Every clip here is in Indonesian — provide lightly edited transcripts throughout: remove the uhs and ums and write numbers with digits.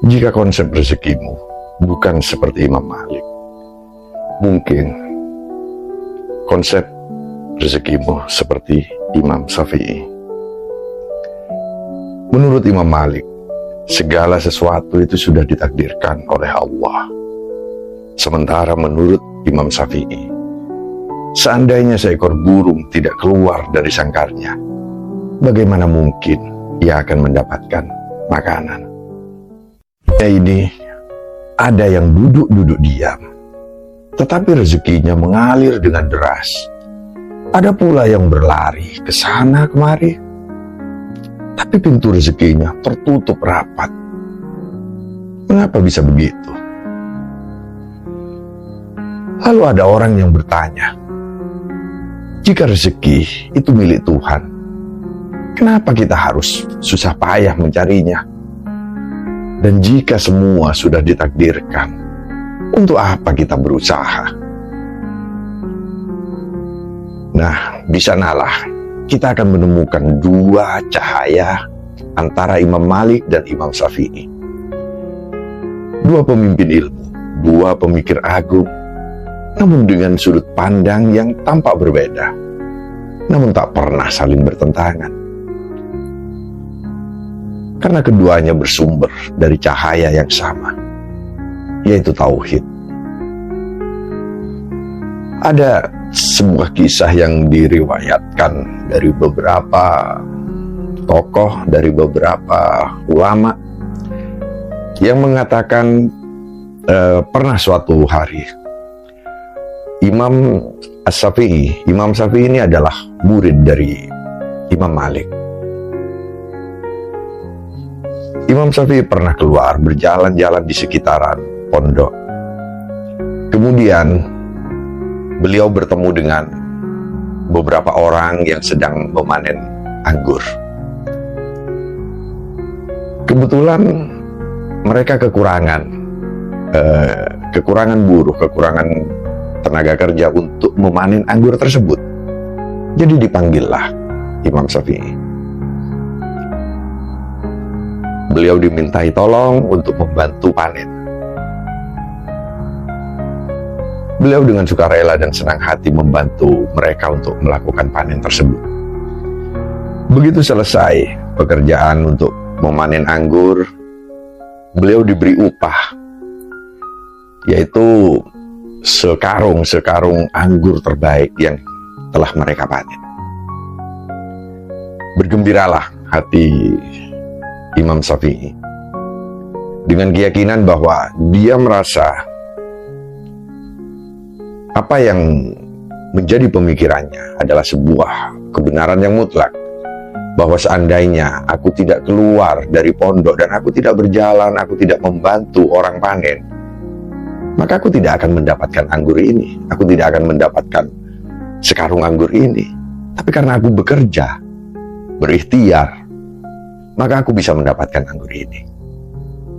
Jika konsep rezekimu bukan seperti Imam Malik, mungkin konsep rezekimu seperti Imam Syafi'i. Menurut Imam Malik, segala sesuatu itu sudah ditakdirkan oleh Allah. Sementara menurut Imam Syafi'i, seandainya seekor burung tidak keluar dari sangkarnya, bagaimana mungkin ia akan mendapatkan makanan? Ini ada yang duduk-duduk diam, tetapi rezekinya mengalir dengan deras. Ada pula yang berlari ke sana kemari, tapi pintu rezekinya tertutup rapat. Mengapa bisa begitu? Lalu ada orang yang bertanya, jika rezeki itu milik Tuhan, kenapa kita harus susah payah mencarinya? Dan jika semua sudah ditakdirkan, untuk apa kita berusaha? Nah, di sanalah kita akan menemukan dua cahaya antara Imam Malik dan Imam Syafi'i. Dua pemimpin ilmu, dua pemikir agung, namun dengan sudut pandang yang tampak berbeda, namun tak pernah saling bertentangan. Karena keduanya bersumber dari cahaya yang sama, yaitu tauhid. Ada sebuah kisah yang diriwayatkan dari beberapa tokoh, dari beberapa ulama, yang mengatakan pernah suatu hari Imam Syafi'i ini adalah murid dari Imam Malik. Imam Syafi'i pernah keluar berjalan-jalan di sekitaran pondok. Kemudian beliau bertemu dengan beberapa orang yang sedang memanen anggur. Kebetulan mereka kekurangan buruh, kekurangan tenaga kerja untuk memanen anggur tersebut. Jadi dipanggillah Imam Syafi'i. Beliau dimintai tolong untuk membantu panen. Beliau dengan sukarela dan senang hati membantu mereka untuk melakukan panen tersebut. Begitu selesai pekerjaan untuk memanen anggur, beliau diberi upah, yaitu sekarung anggur terbaik yang telah mereka panen. Bergembiralah hati Imam Syafi'i dengan keyakinan bahwa dia merasa apa yang menjadi pemikirannya adalah sebuah kebenaran yang mutlak, bahwa seandainya aku tidak keluar dari pondok dan aku tidak berjalan, aku tidak membantu orang panen, maka aku tidak akan mendapatkan anggur ini, aku tidak akan mendapatkan sekarung anggur ini. Tapi karena aku bekerja, berikhtiar, maka aku bisa mendapatkan anggur ini.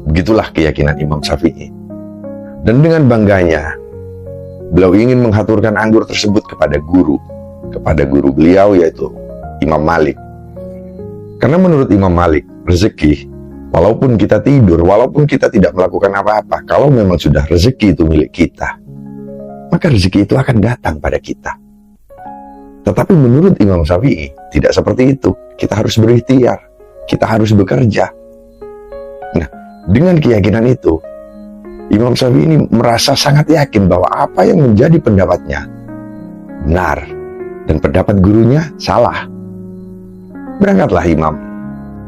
Begitulah keyakinan Imam Syafi'i. Dan dengan bangganya, beliau ingin menghaturkan anggur tersebut kepada guru beliau, yaitu Imam Malik. Karena menurut Imam Malik, rezeki, walaupun kita tidur, walaupun kita tidak melakukan apa-apa, kalau memang sudah rezeki itu milik kita, maka rezeki itu akan datang pada kita. Tetapi menurut Imam Syafi'i, tidak seperti itu. Kita harus berikhtiar, kita harus bekerja. Nah, dengan keyakinan itu, Imam Syafi'i ini merasa sangat yakin bahwa apa yang menjadi pendapatnya benar dan pendapat gurunya salah. Berangkatlah Imam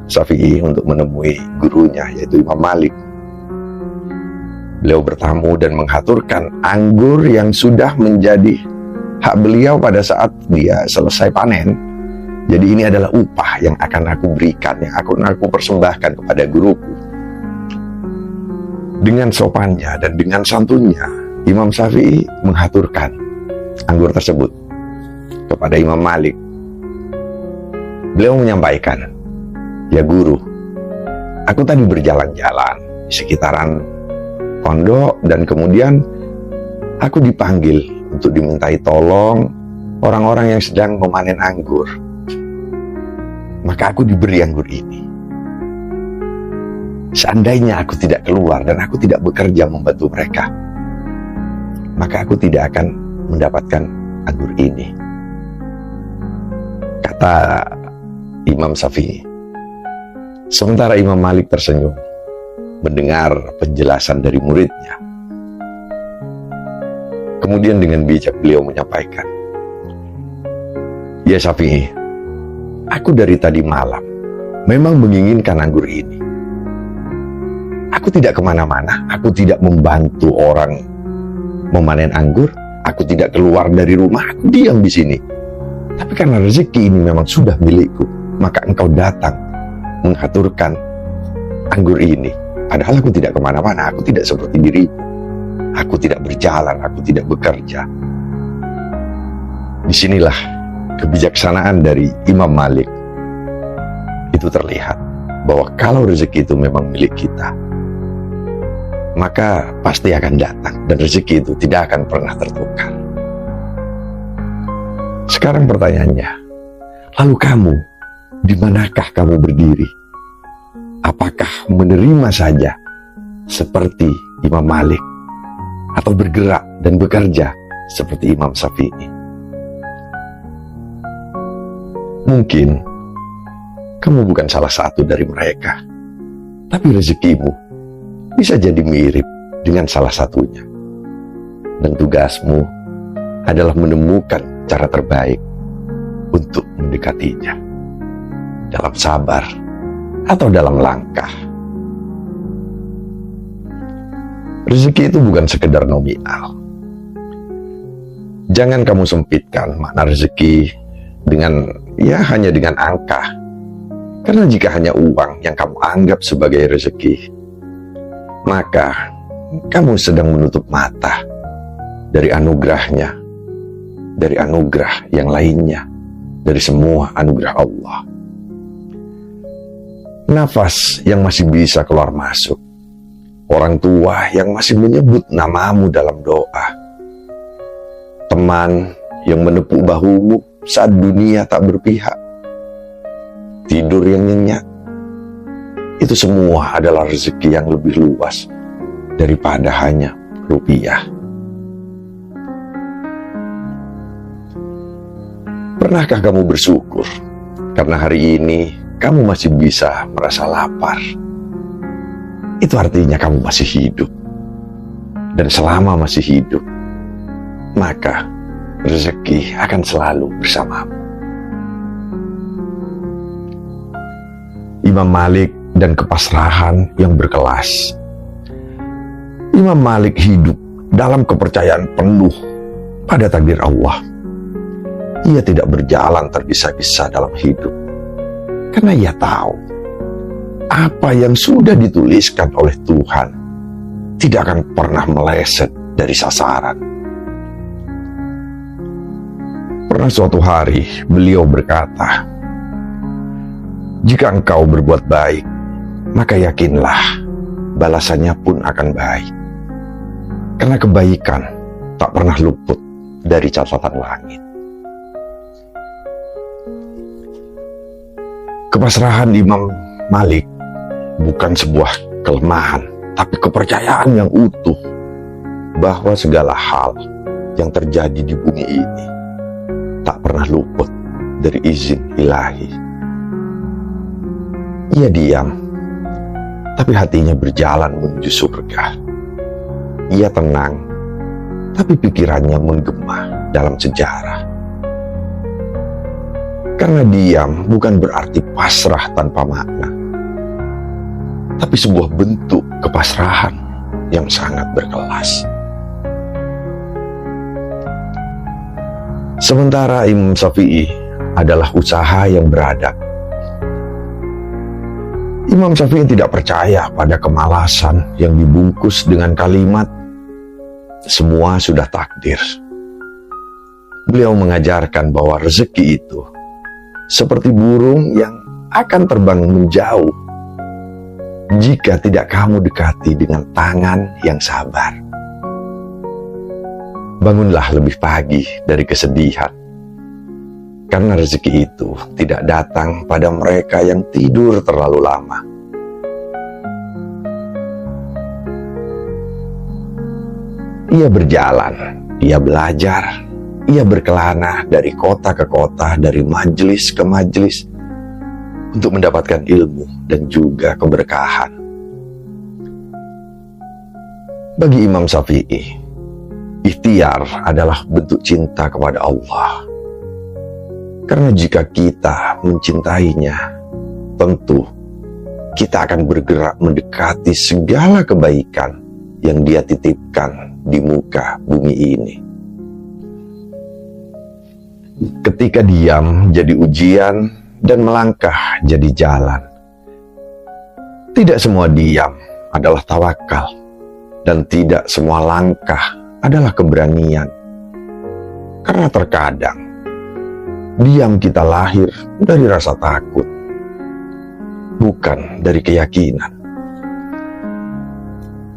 Syafi'i untuk menemui gurunya, yaitu Imam Malik. Beliau bertamu dan menghaturkan anggur yang sudah menjadi hak beliau pada saat dia selesai panen. Jadi ini adalah upah yang akan aku berikan, yang akan aku persembahkan kepada guruku. Dengan sopannya dan dengan santunnya, Imam Syafi'i menghaturkan anggur tersebut kepada Imam Malik. Beliau menyampaikan, ya guru, aku tadi berjalan-jalan di sekitaran pondok dan kemudian aku dipanggil untuk dimintai tolong orang-orang yang sedang memanen anggur. Maka aku diberi anggur ini. Seandainya aku tidak keluar dan aku tidak bekerja membantu mereka, maka aku tidak akan mendapatkan anggur ini. Kata Imam Syafi'i. Sementara Imam Malik tersenyum mendengar penjelasan dari muridnya. Kemudian dengan bijak beliau menyampaikan, "Ya Syafi'i, aku dari tadi malam memang menginginkan anggur ini. Aku tidak kemana-mana, aku tidak membantu orang memanen anggur, aku tidak keluar dari rumah, aku diam di sini. Tapi karena rezeki ini memang sudah milikku, maka engkau datang mengaturkan anggur ini. Padahal aku tidak kemana-mana, aku tidak seperti dirimu. Aku tidak berjalan, aku tidak bekerja." Disinilah kebijaksanaan dari Imam Malik. Itu terlihat bahwa kalau rezeki itu memang milik kita, maka pasti akan datang dan rezeki itu tidak akan pernah tertukar. Sekarang pertanyaannya, lalu kamu, di manakah kamu berdiri? Apakah menerima saja seperti Imam Malik atau bergerak dan bekerja seperti Imam Syafi'i? Mungkin kamu bukan salah satu dari mereka, tapi rezekimu bisa jadi mirip dengan salah satunya. Dan tugasmu adalah menemukan cara terbaik untuk mendekatinya. Dalam sabar atau dalam langkah. Rezeki itu bukan sekedar nominal. Jangan kamu sempitkan makna rezeki dengan hanya dengan angka. Karena jika hanya uang yang kamu anggap sebagai rezeki, maka kamu sedang menutup mata dari anugerahnya, dari anugerah yang lainnya, dari semua anugerah Allah. Nafas yang masih bisa keluar masuk, orang tua yang masih menyebut namamu dalam doa, teman yang menepuk bahumu saat dunia tak berpihak, tidur yang nyenyak, itu semua adalah rezeki yang lebih luas daripada hanya rupiah. Pernahkah kamu bersyukur karena hari ini kamu masih bisa merasa lapar? Itu artinya kamu masih hidup. Dan selama masih hidup, maka rezeki akan selalu bersamamu. Imam Malik dan kepasrahan yang berkelas. Imam Malik hidup dalam kepercayaan penuh pada takdir Allah. Ia tidak berjalan tergesa-gesa dalam hidup, karena ia tahu apa yang sudah dituliskan oleh Tuhan tidak akan pernah meleset dari sasaran. Pernah suatu hari beliau berkata, "Jika engkau berbuat baik, maka yakinlah balasannya pun akan baik. Karena kebaikan tak pernah luput dari catatan langit." Kepasrahan Imam Malik bukan sebuah kelemahan, tapi kepercayaan yang utuh bahwa segala hal yang terjadi di bumi ini tak pernah luput dari izin ilahi. Ia diam, tapi hatinya berjalan menuju surga. Ia tenang, tapi pikirannya menggema dalam sejarah. Karena diam bukan berarti pasrah tanpa makna, tapi sebuah bentuk kepasrahan yang sangat berkelas. Sementara Imam Syafi'i adalah usaha yang beradab. Imam Syafi'i tidak percaya pada kemalasan yang dibungkus dengan kalimat semua sudah takdir. Beliau mengajarkan bahwa rezeki itu seperti burung yang akan terbang menjauh jika tidak kamu dekati dengan tangan yang sabar. Bangunlah lebih pagi dari kesedihan, karena rezeki itu tidak datang pada mereka yang tidur terlalu lama. Ia berjalan, ia belajar, ia berkelana dari kota ke kota, dari majelis ke majelis untuk mendapatkan ilmu dan juga keberkahan. Bagi Imam Syafi'i, ikhtiar adalah bentuk cinta kepada Allah. Karena jika kita mencintainya, tentu kita akan bergerak mendekati segala kebaikan yang Dia titipkan di muka bumi ini. Ketika diam jadi ujian dan melangkah jadi jalan. Tidak semua diam adalah tawakal, dan tidak semua langkah adalah keberanian. Karena terkadang diam kita lahir dari rasa takut, bukan dari keyakinan.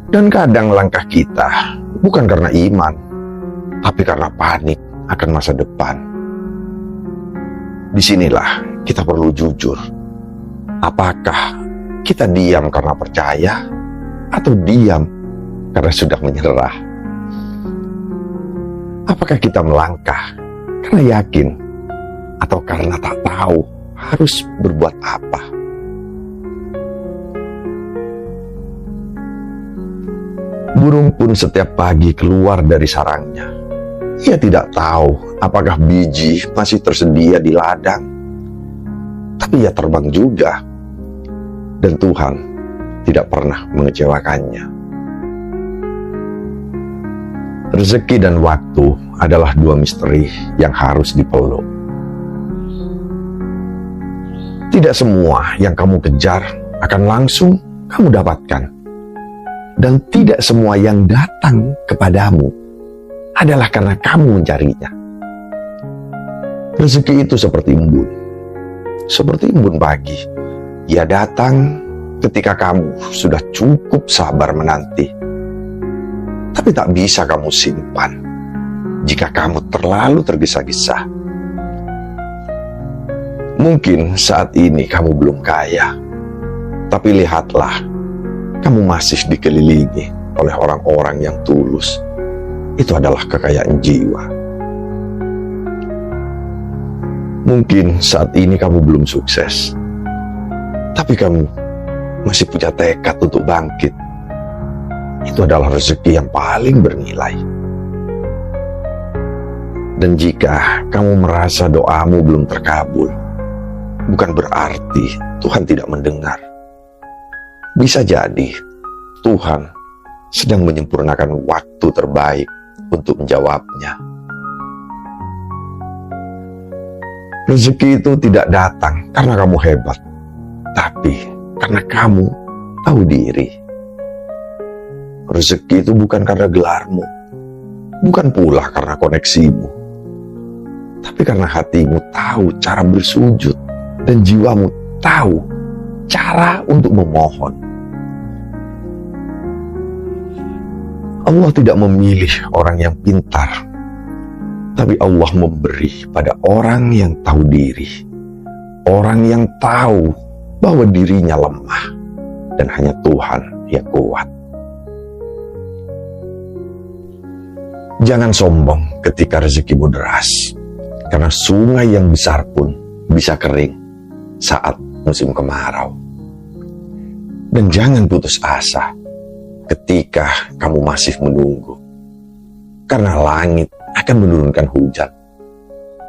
Dan kadang langkah kita bukan karena iman, tapi karena panik akan masa depan. Disinilah kita perlu jujur. Apakah kita diam karena percaya, atau diam karena sudah menyerah? Apakah kita melangkah karena yakin, atau karena tak tahu harus berbuat apa? Burung pun setiap pagi keluar dari sarangnya. Ia tidak tahu apakah biji masih tersedia di ladang. Tapi ia terbang juga. Dan Tuhan tidak pernah mengecewakannya. Rezeki dan waktu adalah dua misteri yang harus dipeluk. Tidak semua yang kamu kejar akan langsung kamu dapatkan. Dan tidak semua yang datang kepadamu adalah karena kamu mencarinya. Rezeki itu seperti embun. Seperti embun pagi. Ia datang ketika kamu sudah cukup sabar menanti. Tapi tak bisa kamu simpan jika kamu terlalu tergesa-gesa. Mungkin saat ini kamu belum kaya, tapi lihatlah, kamu masih dikelilingi oleh orang-orang yang tulus. Itu adalah kekayaan jiwa. Mungkin saat ini kamu belum sukses, tapi kamu masih punya tekad untuk bangkit. Itu adalah rezeki yang paling bernilai. Dan jika kamu merasa doamu belum terkabul, bukan berarti Tuhan tidak mendengar. Bisa jadi Tuhan sedang menyempurnakan waktu terbaik untuk menjawabnya. Rezeki itu tidak datang karena kamu hebat, tapi karena kamu tahu diri. Rezeki itu bukan karena gelarmu, bukan pula karena koneksimu, tapi karena hatimu tahu cara bersujud dan jiwamu tahu cara untuk memohon. Allah tidak memilih orang yang pintar, tapi Allah memberi pada orang yang tahu diri, orang yang tahu bahwa dirinya lemah dan hanya Tuhan yang kuat. Jangan sombong ketika rezekimu deras, karena sungai yang besar pun bisa kering saat musim kemarau. Dan jangan putus asa ketika kamu masih menunggu, karena langit akan menurunkan hujan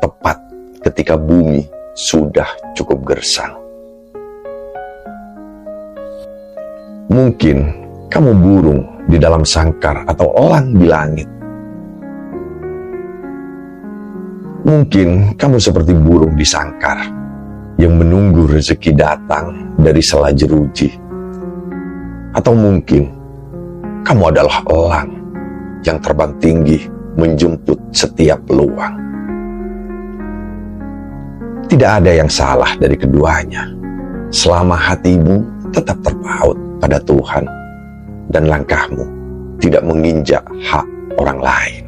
tepat ketika bumi sudah cukup gersang. Mungkin kamu burung di dalam sangkar atau elang di langit. Mungkin kamu seperti burung di sangkar yang menunggu rezeki datang dari sela jeruji. Atau mungkin kamu adalah elang yang terbang tinggi menjemput setiap peluang. Tidak ada yang salah dari keduanya, selama hatimu tetap terpaut pada Tuhan dan langkahmu tidak menginjak hak orang lain.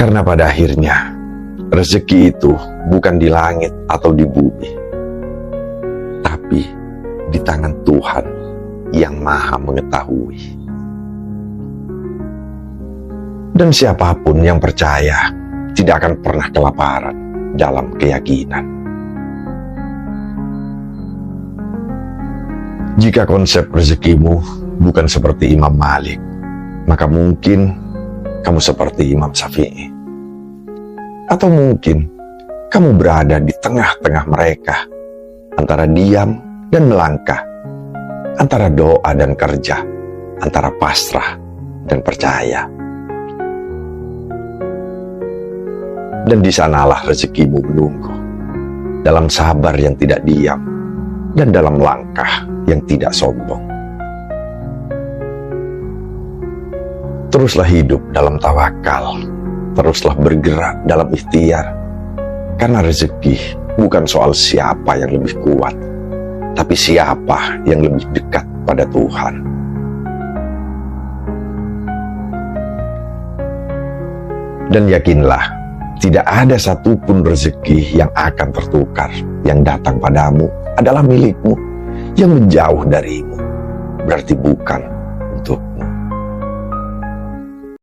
Karena pada akhirnya rezeki itu bukan di langit atau di bumi, tapi di tangan Tuhan yang Maha Mengetahui. Dan siapapun yang percaya tidak akan pernah kelaparan dalam keyakinan. Jika konsep rezekimu bukan seperti Imam Malik, maka mungkin kamu seperti Imam Syafi'i. Atau mungkin kamu berada di tengah-tengah mereka, antara diam dan melangkah, antara doa dan kerja, antara pasrah dan percaya. Dan di sanalah rezekimu menunggu, dalam sabar yang tidak diam, dan dalam langkah yang tidak sombong. Teruslah hidup dalam tawakal, teruslah bergerak dalam ikhtiar, karena rezeki bukan soal siapa yang lebih kuat, tapi siapa yang lebih dekat pada Tuhan. Dan yakinlah, tidak ada satupun rezeki yang akan tertukar. Yang datang padamu adalah milikmu, yang menjauh darimu berarti bukan